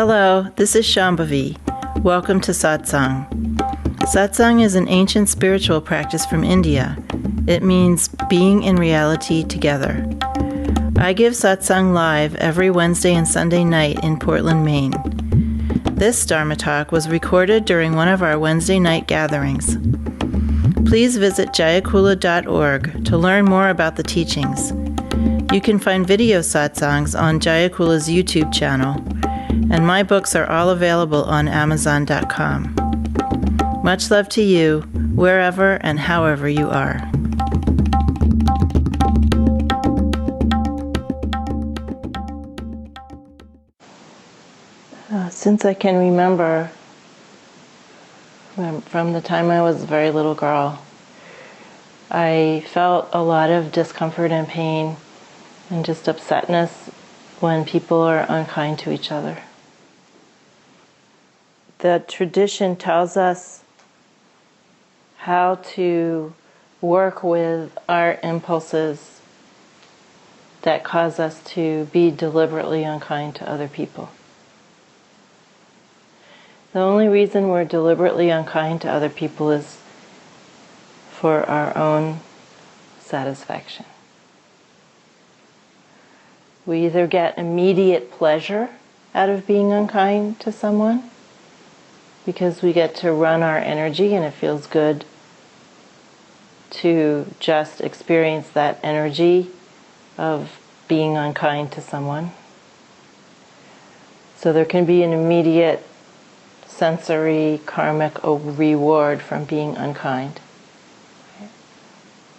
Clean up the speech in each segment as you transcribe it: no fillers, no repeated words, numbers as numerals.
Hello, this is Shambhavi. Welcome to Satsang. Satsang is an ancient spiritual practice from India. It means being in reality together. I give Satsang live every Wednesday and Sunday night in Portland, Maine. This Dharma talk was recorded during one of our Wednesday night gatherings. Please visit jayakula.org to learn more about the teachings. You can find video satsangs on Jayakula's YouTube channel, and my books are all available on Amazon.com. Much love to you, wherever and however you are. Since I can remember, from the time I was a very little girl, I felt a lot of discomfort and pain and just upsetness when people are unkind to each other. The tradition tells us how to work with our impulses that cause us to be deliberately unkind to other people. The only reason we're deliberately unkind to other people is for our own satisfaction. We either get immediate pleasure out of being unkind to someone because we get to run our energy and it feels good to just experience that energy of being unkind to someone. So there can be an immediate sensory karmic reward from being unkind.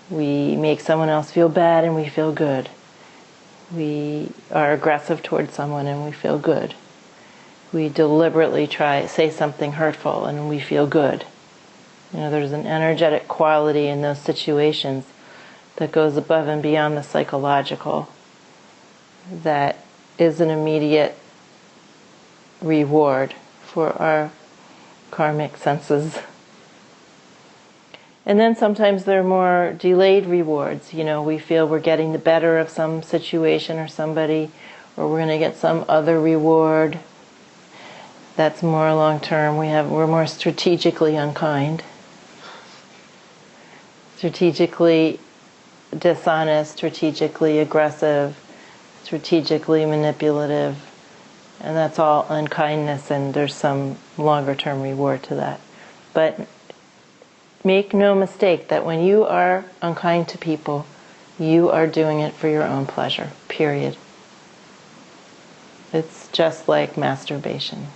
We make someone else feel bad and we feel good. We are aggressive towards someone and we feel good. We deliberately say something hurtful and we feel good. There's an energetic quality in those situations that goes above and beyond the psychological, that is an immediate reward for our karmic senses. And then sometimes there are more delayed rewards. We feel we're getting the better of some situation or somebody, or we're going to get some other reward. That's more long-term. We're more strategically unkind, strategically dishonest, strategically aggressive, strategically manipulative, and that's all unkindness, and there's some longer-term reward to that. But make no mistake that when you are unkind to people, you are doing it for your own pleasure, period. It's just like masturbation.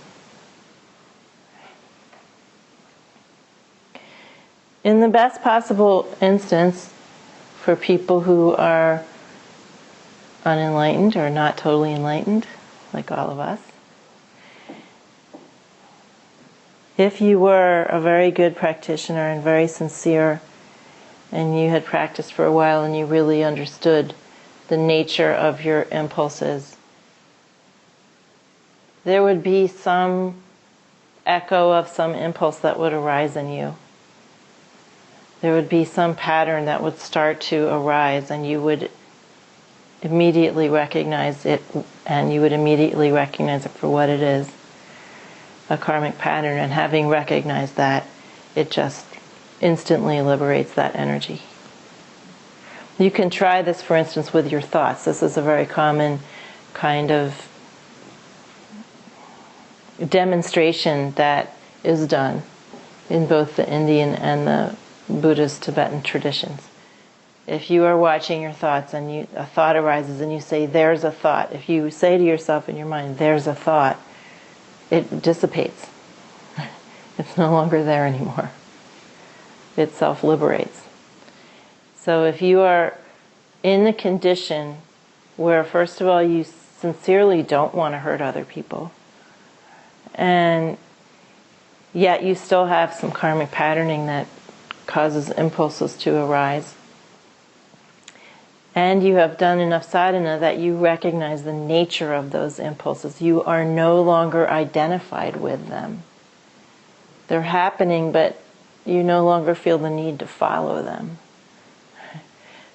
In the best possible instance, for people who are unenlightened or not totally enlightened, like all of us, if you were a very good practitioner and very sincere, and you had practiced for a while and you really understood the nature of your impulses, there would be some echo of some impulse that would arise in you. There would be some pattern that would start to arise, and you would immediately recognize it, and you would immediately recognize it for what it is, a karmic pattern. And having recognized that, it just instantly liberates that energy. You can try this, for instance, with your thoughts. This is a very common kind of demonstration that is done in both the Indian and the Buddhist Tibetan traditions. If you are watching your thoughts and a thought arises and you say, "There's a thought," if you say to yourself in your mind, "There's a thought," it dissipates. It's no longer there anymore. It self-liberates. So if you are in the condition where, first of all, you sincerely don't want to hurt other people, and yet you still have some karmic patterning that causes impulses to arise, and you have done enough sadhana that you recognize the nature of those impulses, you are no longer identified with them. They're happening, but you no longer feel the need to follow them.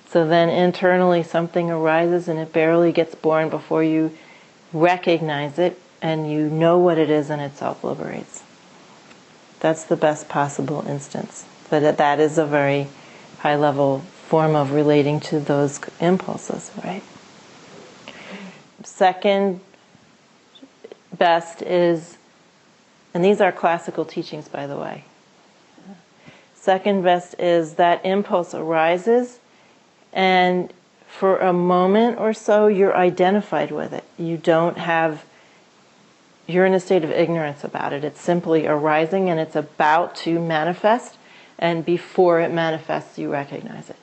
So then internally something arises and it barely gets born before you recognize it, and you know what it is and it self-liberates. That's the best possible instance. But that is a very high-level form of relating to those impulses, right? Second best is, and these are classical teachings, by the way. Second best is that impulse arises, and for a moment or so, you're identified with it. You're in a state of ignorance about it. It's simply arising, and it's about to manifest, and before it manifests, you recognize it.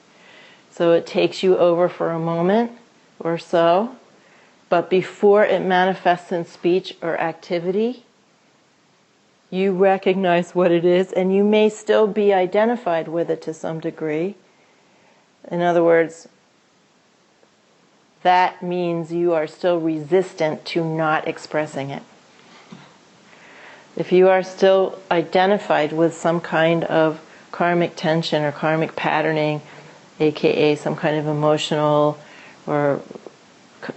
So it takes you over for a moment or so, but before it manifests in speech or activity, you recognize what it is, and you may still be identified with it to some degree. In other words, that means you are still resistant to not expressing it. If you are still identified with some kind of karmic tension or karmic patterning, aka some kind of emotional or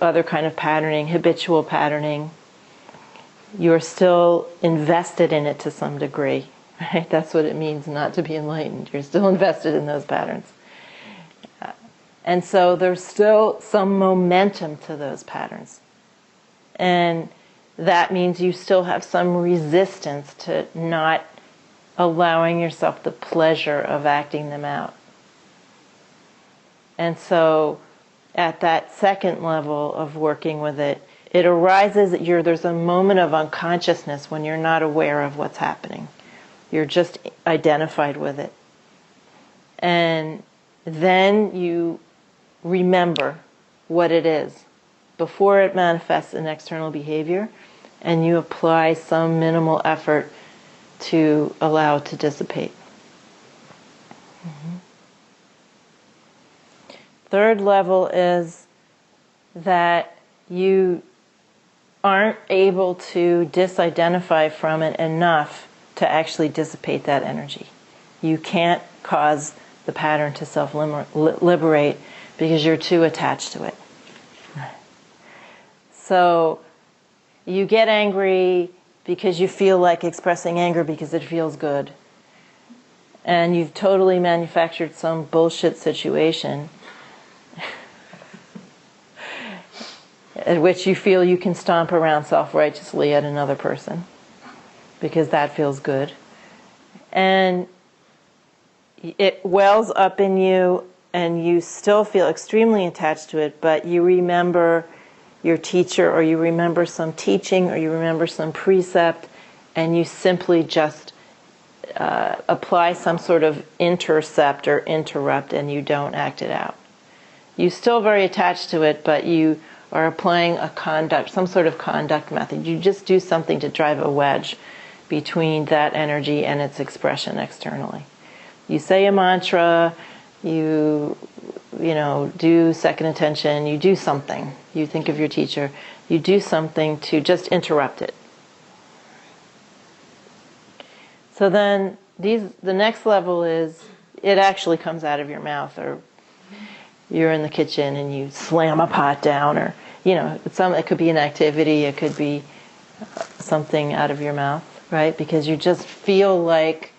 other kind of patterning, habitual patterning, you're still invested in it to some degree, right? That's what it means not to be enlightened. You're still invested in those patterns. And so there's still some momentum to those patterns. And that means you still have some resistance to not allowing yourself the pleasure of acting them out. And so at that second level of working with it, it arises that there's a moment of unconsciousness when you're not aware of what's happening. You're just identified with it. And then you remember what it is before it manifests in external behavior, and you apply some minimal effort to allow it to dissipate. Mm-hmm. Third level is that you aren't able to disidentify from it enough to actually dissipate that energy. You can't cause the pattern to self-liberate because you're too attached to it. So you get angry because you feel like expressing anger because it feels good. And you've totally manufactured some bullshit situation at which you feel you can stomp around self-righteously at another person because that feels good. And it wells up in you and you still feel extremely attached to it, but you remember your teacher, or you remember some teaching, or you remember some precept, and you simply just apply some sort of intercept or interrupt, and you don't act it out. You're still very attached to it, but you are applying a conduct, some sort of conduct method. You just do something to drive a wedge between that energy and its expression externally. You say a mantra, you do second intention, you do something. You think of your teacher, you do something to just interrupt it. So then the next level is it actually comes out of your mouth, or you're in the kitchen and you slam a pot down, or it could be an activity, it could be something out of your mouth, right? Because you just feel like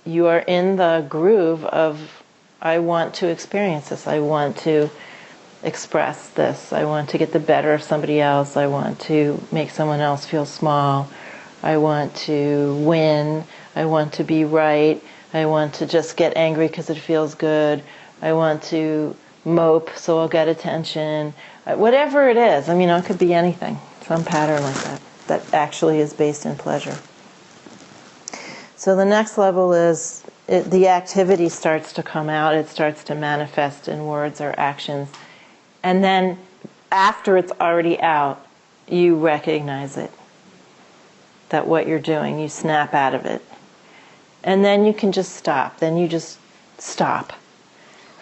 you are in the groove of, I want to experience this, I want to express this, I want to get the better of somebody else, I want to make someone else feel small, I want to win, I want to be right, I want to just get angry because it feels good, I want to mope so I'll get attention, whatever it is. It could be anything, some pattern like that actually is based in pleasure. So the next level is the activity starts to come out, it starts to manifest in words or actions, and then after it's already out, you recognize it, that what you're doing, you snap out of it. And then you can just stop, then you just stop.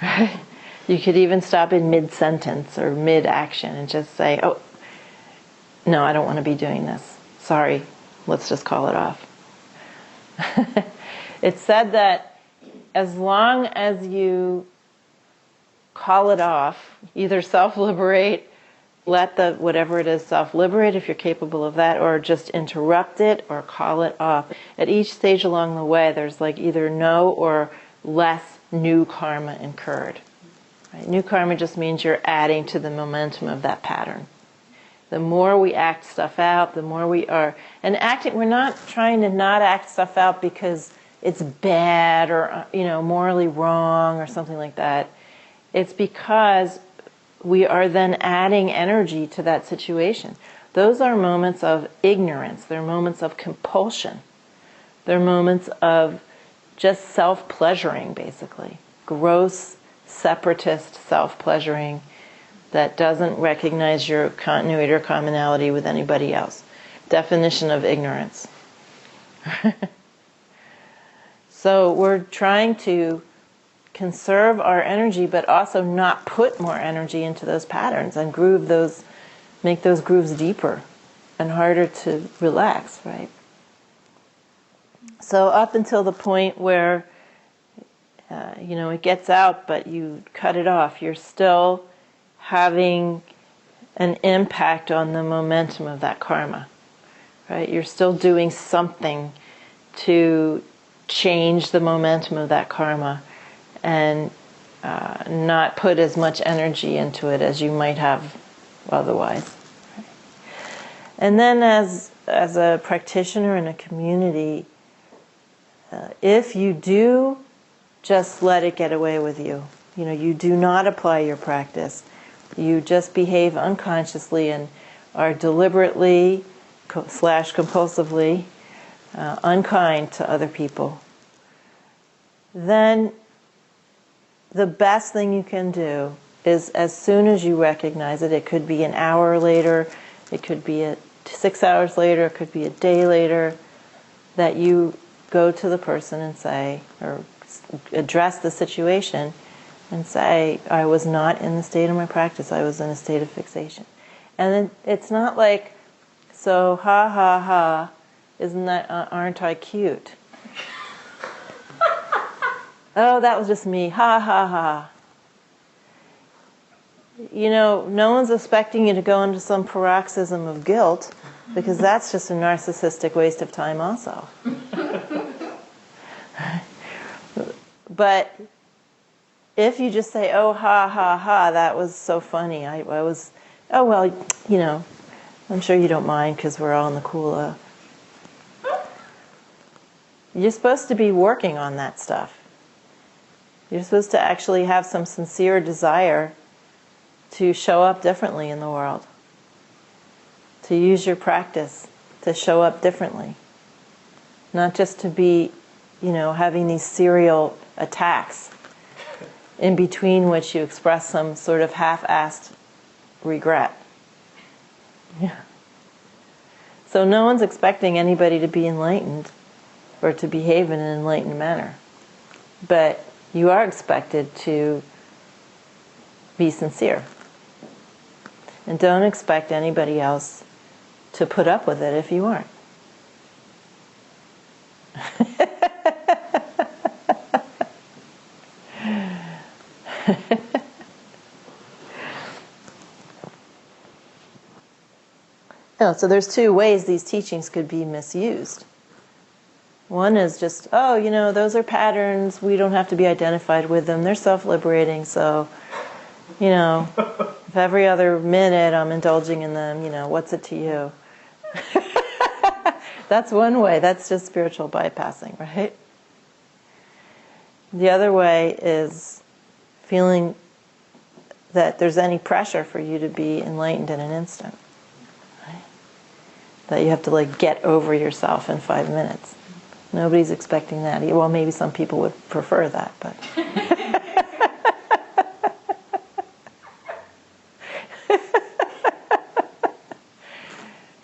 Right? You could even stop in mid-sentence or mid-action and just say, oh, no, I don't want to be doing this. Sorry, let's just call it off. It's said that as long as you call it off, either self-liberate let the whatever it is self-liberate if you're capable of that, or just interrupt it or call it off. At each stage along the way, there's like either no or less new karma incurred. Right? New karma just means you're adding to the momentum of that pattern. The more we act stuff out, the more we are, and acting, we're not trying to not act stuff out because it's bad or, morally wrong or something like that. It's because we are then adding energy to that situation. Those are moments of ignorance. They're moments of compulsion. They're moments of just self-pleasuring, basically. Gross, separatist self-pleasuring that doesn't recognize your continuity or commonality with anybody else. Definition of ignorance. So we're trying to conserve our energy, but also not put more energy into those patterns and make those grooves deeper and harder to relax, right? So up until the point where, it gets out, but you cut it off, you're still having an impact on the momentum of that karma, right? You're still doing something to change the momentum of that karma and not put as much energy into it as you might have otherwise. And then as a practitioner in a community, if you do just let it get away with you, you do not apply your practice, you just behave unconsciously and are deliberately / compulsively unkind to other people, then the best thing you can do is, as soon as you recognize it, it could be an hour later, it could be 6 hours later, it could be a day later, that you go to the person and say, or address the situation and say, I was not in the state of my practice, I was in a state of fixation. And then it's not like, so ha ha ha, aren't I cute? Oh, that was just me, ha ha ha. No one's expecting you to go into some paroxysm of guilt, because that's just a narcissistic waste of time also. But if you just say, oh, ha, ha, ha, that was so funny. I was, oh, well, I'm sure you don't mind because we're all in the cool. You're supposed to be working on that stuff. You're supposed to actually have some sincere desire to show up differently in the world. To use your practice to show up differently. Not just to be, having these serial attacks in between which you express some sort of half-assed regret. Yeah. So no one's expecting anybody to be enlightened or to behave in an enlightened manner. But you are expected to be sincere. And don't expect anybody else to put up with it if you aren't. So there's two ways these teachings could be misused. One is just, those are patterns, we don't have to be identified with them, they're self-liberating, so, if every other minute I'm indulging in them, what's it to you? That's one way, that's just spiritual bypassing, right? The other way is feeling that there's any pressure for you to be enlightened in an instant. Right? That you have to get over yourself in 5 minutes. Nobody's expecting that. Well, maybe some people would prefer that, but...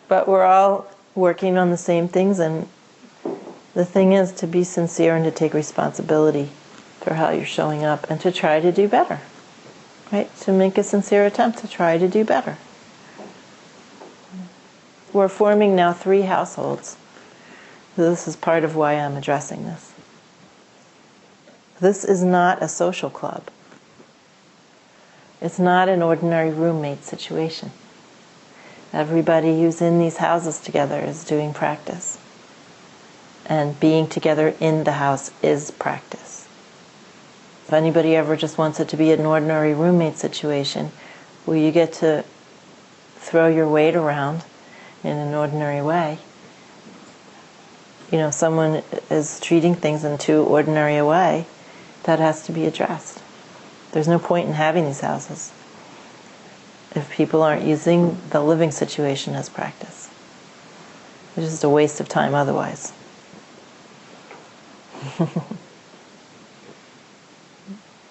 But we're all working on the same things, and the thing is to be sincere and to take responsibility for how you're showing up and to try to do better. Right? To make a sincere attempt to try to do better. We're forming now 3 households. This is part of why I'm addressing this. This is not a social club. It's not an ordinary roommate situation. Everybody who's in these houses together is doing practice. And being together in the house is practice. If anybody ever just wants it to be an ordinary roommate situation, where you get to throw your weight around in an ordinary way, someone is treating things in too ordinary a way, that has to be addressed. There's no point in having these houses if people aren't using the living situation as practice. It's just a waste of time otherwise.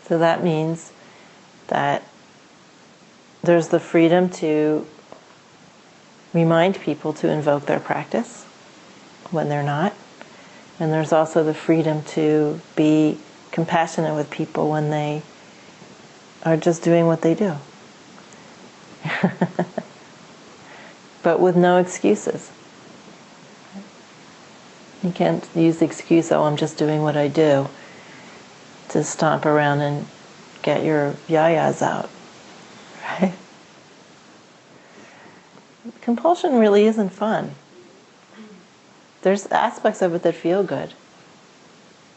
So that means that there's the freedom to remind people to invoke their practice when they're not. And there's also the freedom to be compassionate with people when they are just doing what they do. But with no excuses. You can't use the excuse, I'm just doing what I do, to stomp around and get your yayas out. Right? Compulsion really isn't fun. There's aspects of it that feel good.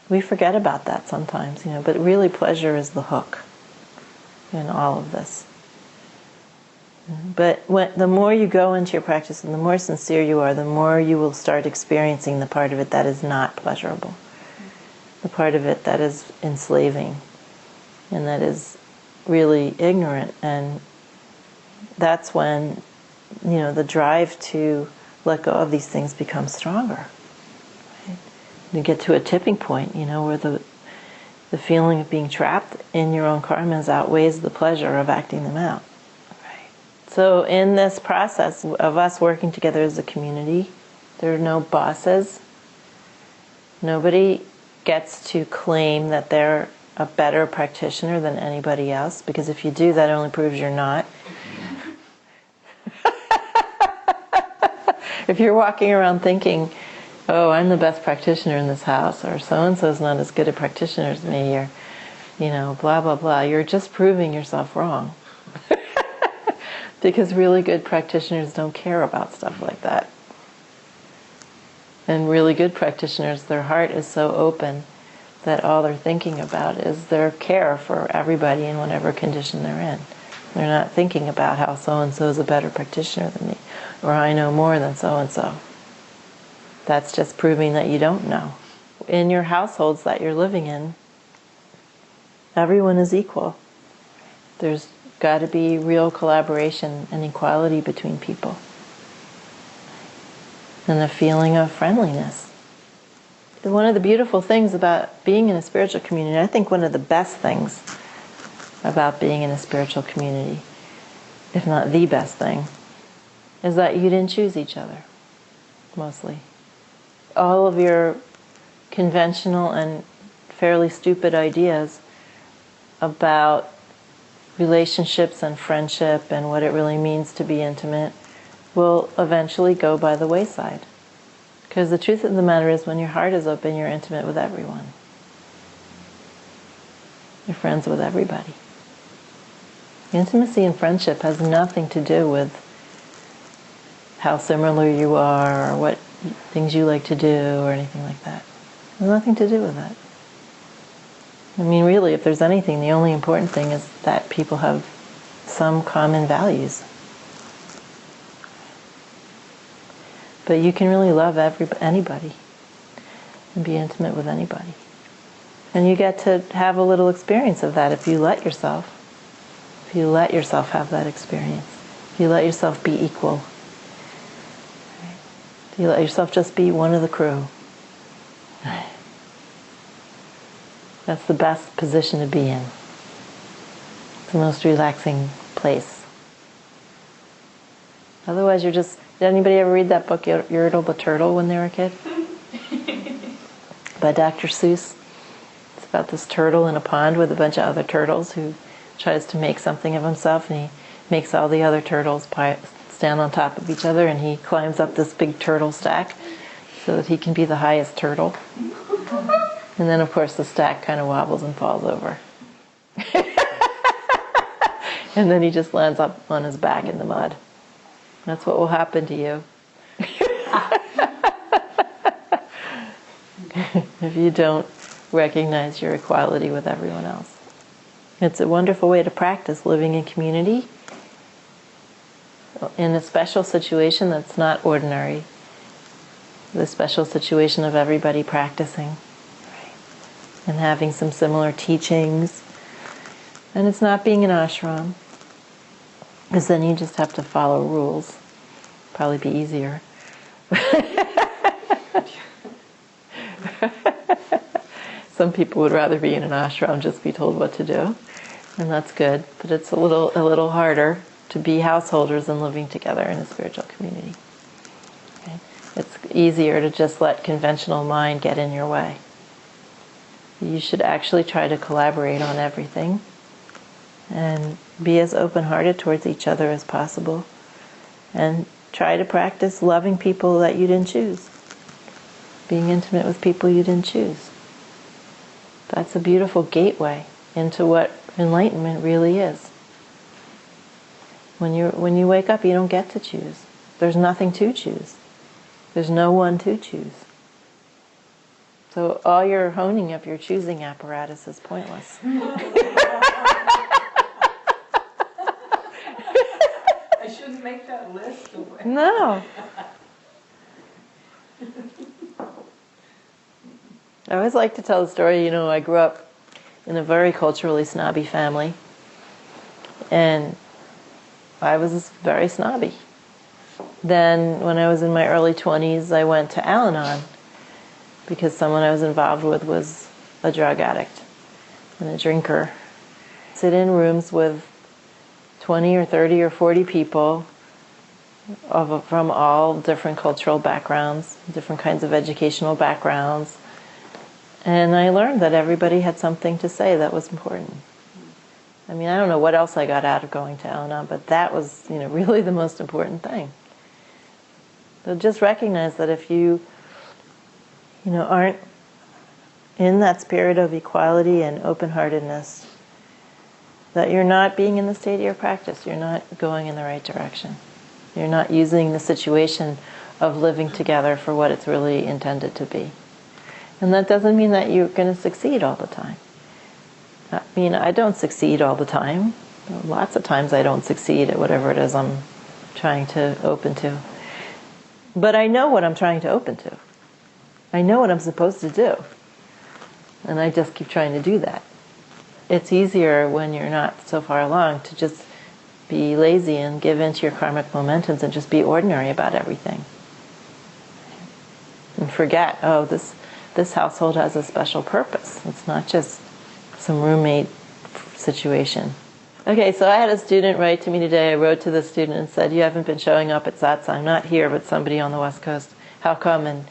We forget about that sometimes, but really pleasure is the hook in all of this. But the more you go into your practice and the more sincere you are, the more you will start experiencing the part of it that is not pleasurable. The part of it that is enslaving and that is really ignorant. And that's when, the drive to let go of these things becomes stronger. Right? You get to a tipping point, where the feeling of being trapped in your own karmas outweighs the pleasure of acting them out. Right? So in this process of us working together as a community, there are no bosses. Nobody gets to claim that they're a better practitioner than anybody else, because if you do, that only proves you're not. If you're walking around thinking, oh, I'm the best practitioner in this house, or so-and-so's not as good a practitioner as me, or, blah, blah, blah, you're just proving yourself wrong. Because really good practitioners don't care about stuff like that. And really good practitioners, their heart is so open that all they're thinking about is their care for everybody in whatever condition they're in. They're not thinking about how so-and-so is a better practitioner than me, or I know more than so-and-so. That's just proving that you don't know. In your households that you're living in, everyone is equal. There's got to be real collaboration and equality between people. And a feeling of friendliness. One of the beautiful things about being in a spiritual community, I think one of the best things about being in a spiritual community, if not the best thing, is that you didn't choose each other, mostly. All of your conventional and fairly stupid ideas about relationships and friendship and what it really means to be intimate will eventually go by the wayside. Because the truth of the matter is, when your heart is open, you're intimate with everyone. You're friends with everybody. Intimacy and friendship has nothing to do with how similar you are or what things you like to do or anything like that. It has nothing to do with that. I mean, really, if there's anything, the only important thing is that people have some common values. But you can really love anybody and be intimate with anybody. And you get to have a little experience of that if you let yourself. If you let yourself have that experience. If you let yourself be equal. If you let yourself just be one of the crew. That's the best position to be in. It's the most relaxing place. Otherwise you're just... Did anybody ever read that book, Yertle the Turtle, when they were a kid? By Dr. Seuss. It's about this turtle in a pond with a bunch of other turtles who tries to make something of himself, and he makes all the other turtles stand on top of each other, and he climbs up this big turtle stack so that he can be the highest turtle. And then, of course, the stack kind of wobbles and falls over. And then he just lands up on his back in the mud. That's what will happen to you. If you don't recognize your equality with everyone else. It's a wonderful way to practice living in community in a special situation that's not ordinary. The special situation of everybody practicing, right? And having some similar teachings. And it's not being an ashram, because then you just have to follow rules. Probably be easier. Some people would rather be in an ashram, just be told what to do, and that's good. But it's a little harder to be householders than living together in a spiritual community. Okay? It's easier to just let conventional mind get in your way. You should actually try to collaborate on everything and be as open-hearted towards each other as possible, and try to practice loving people that you didn't choose, being intimate with people you didn't choose. That's a beautiful gateway into what enlightenment really is. When you wake up, you don't get to choose. There's nothing to choose. There's no one to choose. So all your honing of your choosing apparatus is pointless. I shouldn't make that list. No. I always like to tell the story, I grew up in a very culturally snobby family, and I was very snobby. Then when I was in my early 20s, I went to Al-Anon because someone I was involved with was a drug addict and a drinker. Sit in rooms with 20 or 30 or 40 people from all different cultural backgrounds, different kinds of educational backgrounds. And I learned that everybody had something to say that was important. I mean, I don't know what else I got out of going to Al-Anon, but that was, really the most important thing. So just recognize that if you, aren't in that spirit of equality and open-heartedness, that you're not being in the state of your practice. You're not going in the right direction. You're not using the situation of living together for what it's really intended to be. And that doesn't mean that you're going to succeed all the time. I mean, I don't succeed all the time. Lots of times I don't succeed at whatever it is I'm trying to open to. But I know what I'm trying to open to. I know what I'm supposed to do. And I just keep trying to do that. It's easier when you're not so far along to just be lazy and give in to your karmic momentums and just be ordinary about everything. And forget, this household has a special purpose. It's not just some roommate situation. Okay, so I had a student write to me today. I wrote to the student and said, "You haven't been showing up at Satsang, not here, but somebody on the West Coast. How come?" And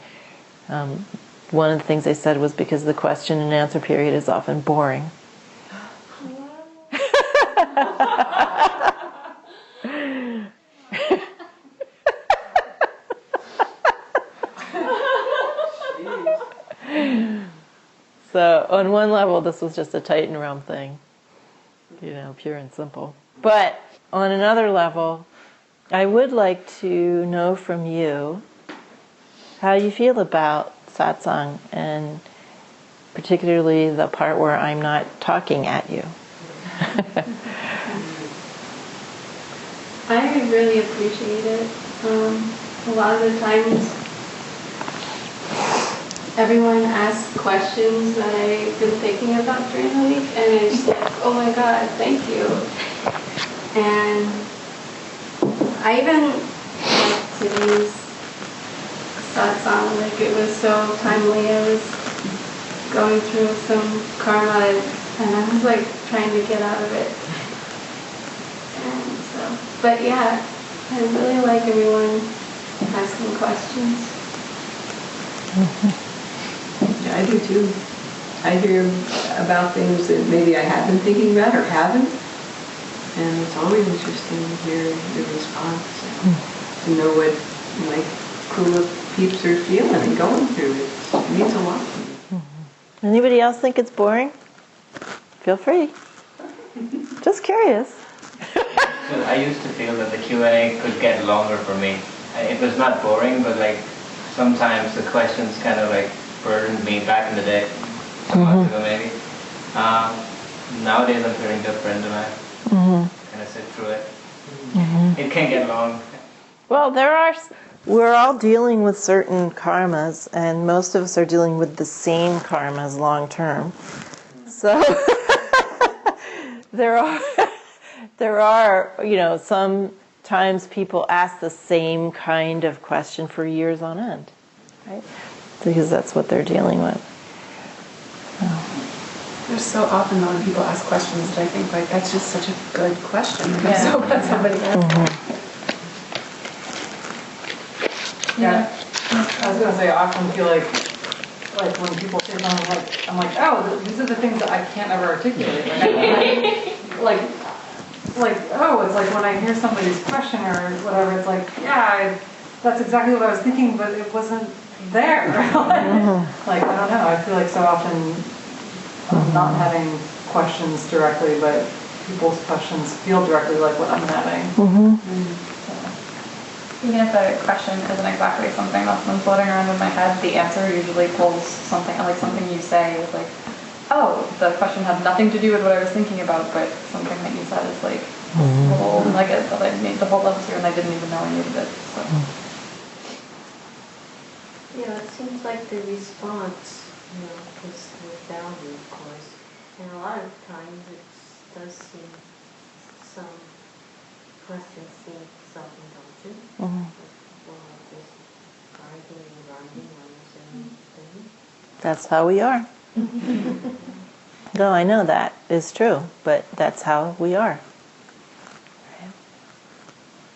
one of the things they said was because the question and answer period is often boring. So on one level, this was just a Titan realm thing, pure and simple. But on another level, I would like to know from you how you feel about satsang, and particularly the part where I'm not talking at you. I really appreciate it. A lot of the times, everyone asks questions that I've been thinking about during the week, and it's like, oh my God, thank you. And I even like today's satsang, like it was so timely. I was going through some karma, and I was like trying to get out of it. And so, but yeah, I really like everyone asking questions. Mm-hmm. Yeah, I do too. I hear about things that maybe I have been thinking about or haven't, and it's always interesting to hear the response and to know what my crew of peeps are feeling and going through. It means a lot to me. Mm-hmm. Anybody else think it's boring? Feel free. Just curious. So I used to feel that the Q&A could get longer for me. It was not boring, but like sometimes the questions kind of like burdened me back in the day, a month ago maybe. Nowadays I'm feeling different and I kind of sit through it. It can get long. Well, we're all dealing with certain karmas, and most of us are dealing with the same karmas long term. So there are, sometimes people ask the same kind of question for years on end, right? Because that's what they're dealing with. There's so often though when people ask questions that I think like that's just such a good question. I'm so glad somebody asked. Yeah. I was gonna say I often feel like when people say something I'm like, oh, these are the things that I can't ever articulate. It's like when I hear somebody's question or whatever, it's like, yeah, that's exactly what I was thinking, but it wasn't there. Like, I don't know, I feel like so often I'm not having questions directly, but people's questions feel directly like what I'm having. Even if the question isn't exactly something that's been floating around in my head, the answer usually pulls something, like something you say is like, oh, the question had nothing to do with what I was thinking about, but something that you said is like the whole nugget that I made the whole episode and I didn't even know I needed it. So. Yeah, it seems like the response, is with value, of course. And a lot of times it does seem some questions seem self-indulgent. People are just arguing and grinding on the same thing. That's how we are. No, I know that is true, but that's how we are.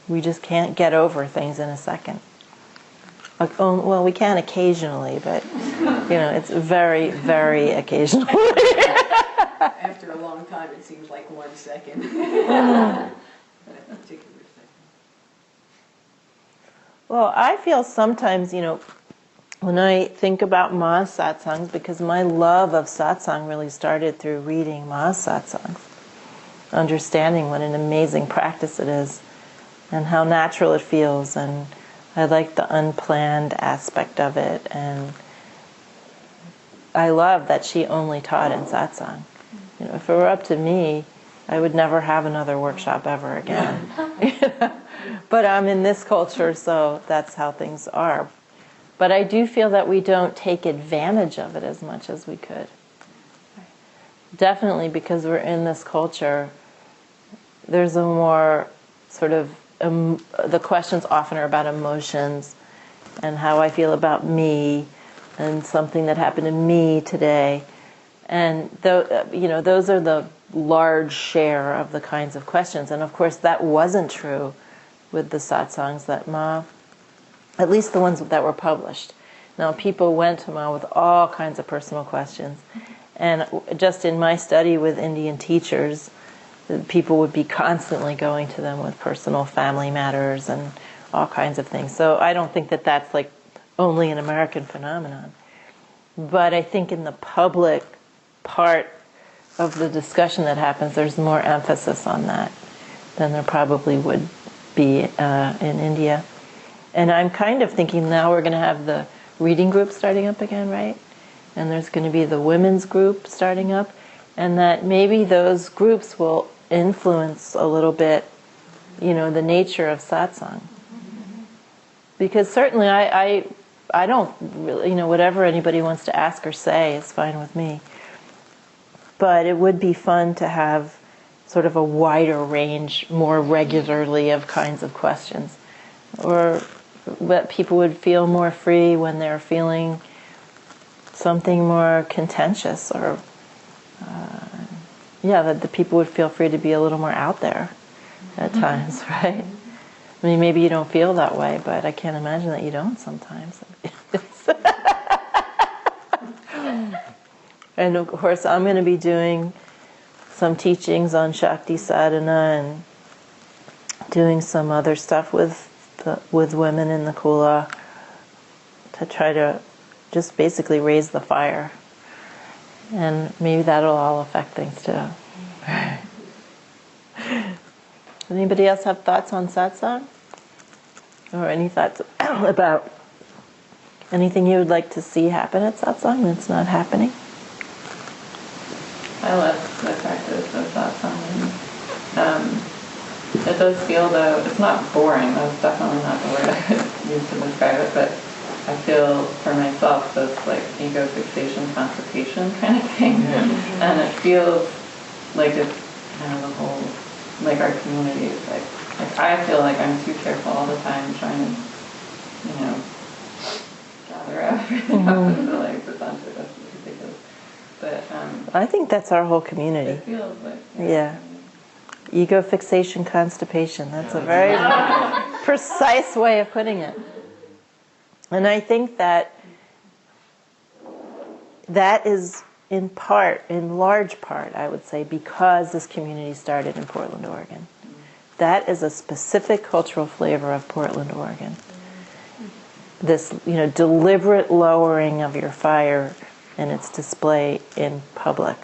We just can't get over things in a second. Well, we can occasionally, but it's very, very occasional. After a long time, it seems like 1 second. That particular second. Well, I feel sometimes, when I think about Ma's satsangs, because my love of satsang really started through reading Ma's satsangs, understanding what an amazing practice it is, and how natural it feels, and I like the unplanned aspect of it, and I love that she only taught in satsang. If it were up to me, I would never have another workshop ever again. But I'm in this culture, so that's how things are. But I do feel that we don't take advantage of it as much as we could. Definitely because we're in this culture, there's a more sort of, the questions often are about emotions and how I feel about me and something that happened to me today. And those are the large share of the kinds of questions. And of course that wasn't true with the satsangs that Ma, at least the ones that were published. Now people went to Ma with all kinds of personal questions. And just in my study with Indian teachers, people would be constantly going to them with personal family matters and all kinds of things. So I don't think that that's like only an American phenomenon. But I think in the public part of the discussion that happens, there's more emphasis on that than there probably would be in India. And I'm kind of thinking now we're going to have the reading group starting up again, right? And there's going to be the women's group starting up, and that maybe those groups will influence a little bit, the nature of satsang. Because certainly I don't really, whatever anybody wants to ask or say is fine with me. But it would be fun to have sort of a wider range, more regularly of kinds of questions. Or that people would feel more free when they're feeling something more contentious, or that the people would feel free to be a little more out there at times, right? I mean, maybe you don't feel that way, but I can't imagine that you don't sometimes. And of course, I'm going to be doing some teachings on Shakti Sadhana and doing some other stuff with women in the Kula to try to just basically raise the fire. And maybe that'll all affect things too. Anybody else have thoughts on satsang? Or any thoughts about anything you would like to see happen at satsang that's not happening? I love the practice of satsang. It does feel, though, it's not boring. That's definitely not the word I would use to describe it, but I feel for myself this like ego fixation constipation kind of thing. And it feels like it's kind of the whole, like our community is like I feel like I'm too careful all the time trying to, gather everything up and to like present it. That's ridiculous. But I think that's our whole community. it feels like Yeah. Ego fixation constipation. That's a very precise way of putting it. And I think that is in large part, I would say, because this community started in Portland, Oregon. That is a specific cultural flavor of Portland, Oregon. This, deliberate lowering of your fire and its display in public.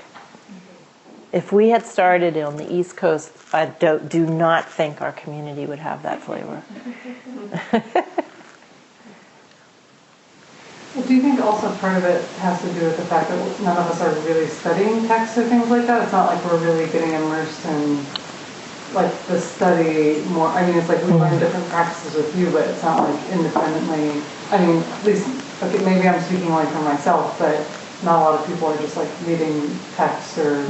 If we had started on the East Coast, I do not think our community would have that flavor. Well, do you think also part of it has to do with the fact that none of us are really studying texts or things like that? It's not like we're really getting immersed in like the study more. I mean, it's like we learn different practices with you, but it's not like independently. I mean, at least, okay, maybe I'm speaking only for myself, but not a lot of people are just like reading texts or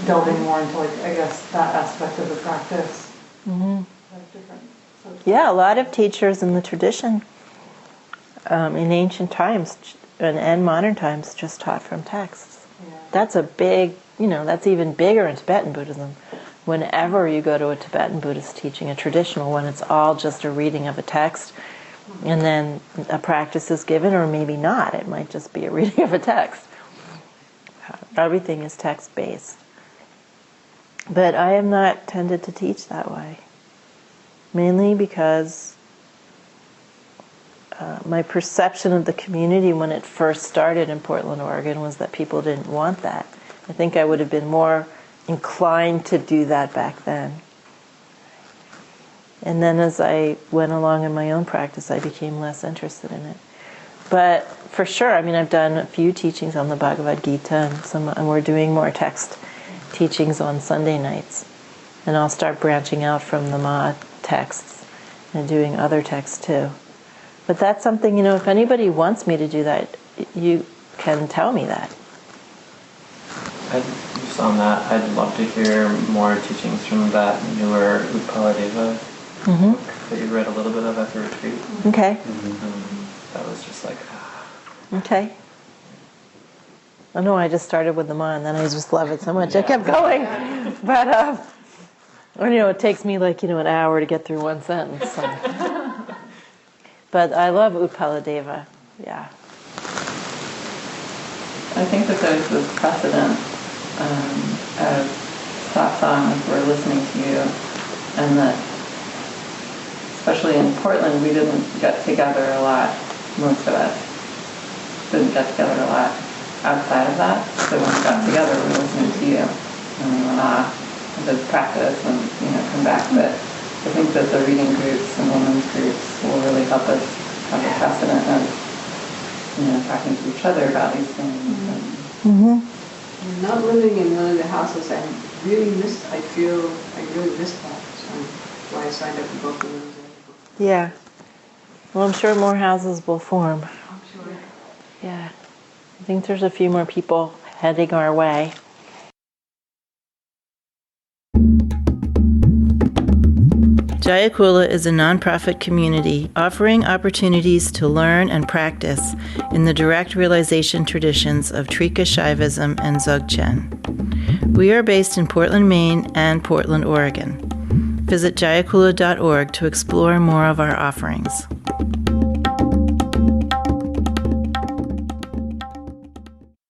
delving more into like, I guess, that aspect of the practice. Like different. Yeah, a lot of teachers in the tradition in ancient times and modern times just taught from texts. Yeah. That's a big, that's even bigger in Tibetan Buddhism. Whenever you go to a Tibetan Buddhist teaching, a traditional one, it's all just a reading of a text, and then a practice is given, or maybe not. It might just be a reading of a text. Everything is text-based. But I am not tended to teach that way, mainly because my perception of the community when it first started in Portland, Oregon, was that people didn't want that. I think I would have been more inclined to do that back then. And then as I went along in my own practice, I became less interested in it. But for sure, I mean, I've done a few teachings on the Bhagavad Gita, and we're doing more text teachings on Sunday nights. And I'll start branching out from the Ma texts and doing other texts too. But that's something, if anybody wants me to do that, you can tell me that. Just on that, I'd love to hear more teachings from that newer Upaladeva book that you read a little bit of at the retreat. Okay. That was just like, Okay. I know I just started with the Ma, and then I just love it so much. I kept going. But, it takes me like, an hour to get through one sentence. So. But I love Upaladeva, yeah. I think that there's this precedent of satsang as we're listening to you, and that especially in Portland, we didn't get together a lot, most of us didn't get together a lot outside of that. So when we got together, we were listening to you, and we went off and did practice and, come back. But I think that the reading groups and women's groups will really help us have a precedent of, talking to each other about these things. And Not living in one of the houses, I really miss that. So that's why I signed up for both of those. Yeah. Well, I'm sure more houses will form. I'm sure. Yeah. I think there's a few more people heading our way. Jayakula is a nonprofit community offering opportunities to learn and practice in the direct realization traditions of Trika Shaivism and Dzogchen. We are based in Portland, Maine and Portland, Oregon. Visit jayakula.org to explore more of our offerings.